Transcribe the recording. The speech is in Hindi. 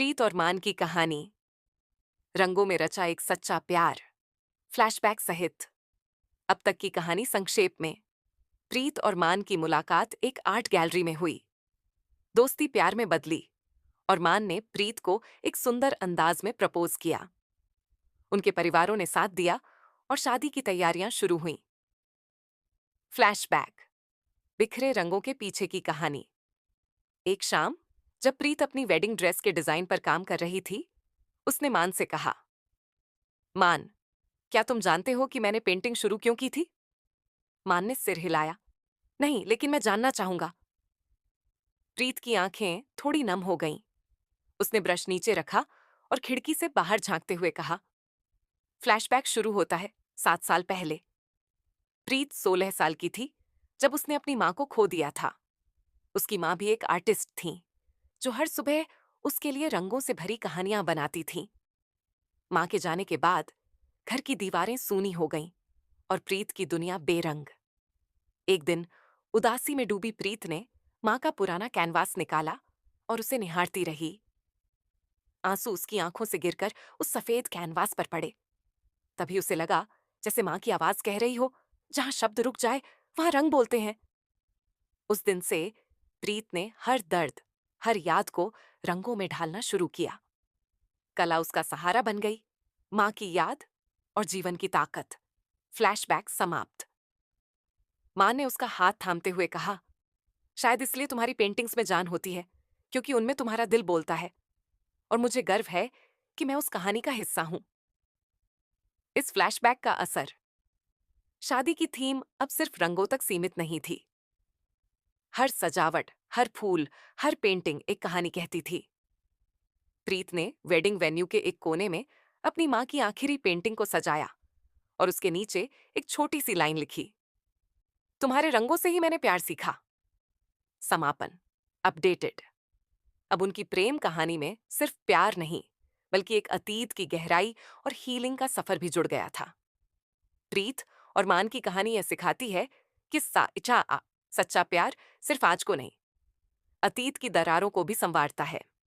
प्रीत और मान की कहानी। रंगों में रचा एक सच्चा प्यार। फ्लैशबैक सहित। अब तक की कहानी संक्षेप में। प्रीत और मान की मुलाकात एक आर्ट गैलरी में हुई। दोस्ती प्यार में बदली और मान ने प्रीत को एक सुंदर अंदाज में प्रपोज किया। उनके परिवारों ने साथ दिया और शादी की तैयारियां शुरू हुईं। फ्लैशबैक। बिखरे रंगों के पीछे की कहानी। एक शाम, जब प्रीत अपनी वेडिंग ड्रेस के डिजाइन पर काम कर रही थी, उसने मान से कहा, मान, क्या तुम जानते हो कि मैंने पेंटिंग शुरू क्यों की थी? मान ने सिर हिलाया। नहीं, लेकिन मैं जानना चाहूंगा। प्रीत की आंखें थोड़ी नम हो गईं। उसने ब्रश नीचे रखा और खिड़की से बाहर झांकते हुए कहा, फ्लैशबैक शुरू होता है 7 साल पहले। प्रीत 16 साल की थी जब उसने अपनी मां को खो दिया था। उसकी मां भी एक आर्टिस्ट थी, जो हर सुबह उसके लिए रंगों से भरी कहानियां बनाती थीं। मां के जाने के बाद घर की दीवारें सूनी हो गईं और प्रीत की दुनिया बेरंग। एक दिन उदासी में डूबी प्रीत ने मां का पुराना कैनवास निकाला और उसे निहारती रही। आंसू उसकी आंखों से गिरकर उस सफेद कैनवास पर पड़े। तभी उसे लगा जैसे मां की आवाज कह रही हो, जहां शब्द रुक जाए वहां रंग बोलते हैं। उस दिन से प्रीत ने हर दर्द, हर याद को रंगों में ढालना शुरू किया। कला उसका सहारा बन गई। मां की याद और जीवन की ताकत। फ्लैशबैक समाप्त। मां ने उसका हाथ थामते हुए कहा, शायद इसलिए तुम्हारी पेंटिंग्स में जान होती है, क्योंकि उनमें तुम्हारा दिल बोलता है। और मुझे गर्व है कि मैं उस कहानी का हिस्सा हूं। इस फ्लैशबैक का असर। शादी की थीम अब सिर्फ रंगों तक सीमित नहीं थी। हर सजावट, हर फूल, हर पेंटिंग एक कहानी कहती थी। प्रीत ने वेडिंग वेन्यू के एक कोने में अपनी मां की आखिरी पेंटिंग को सजाया और उसके नीचे एक छोटी सी लाइन लिखी, तुम्हारे रंगों से ही मैंने प्यार सीखा। समापन। अपडेटेड। अब उनकी प्रेम कहानी में सिर्फ प्यार नहीं, बल्कि एक अतीत की गहराई और हीलिंग का सफर भी जुड़ गया था। प्रीत और मान की कहानी यह सिखाती है कि सच्चा प्यार सिर्फ आज को नहीं, अतीत की दरारों को भी संवारता है।